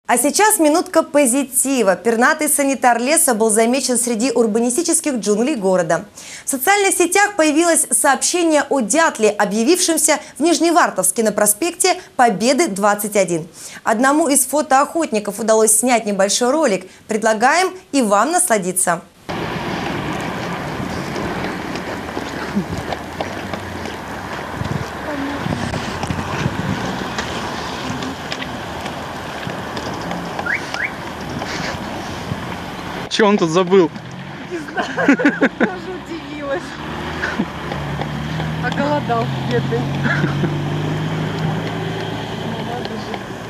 А сейчас минутка позитива. Пернатый санитар леса был замечен среди урбанистических джунглей города. В социальных сетях появилось сообщение о дятле, объявившемся в Нижневартовске на проспекте Победы 21. Одному из фотоохотников удалось снять небольшой ролик. Предлагаем и вам насладиться. Че он тут забыл? Не знаю, тоже удивилась. Оголодал, бедный.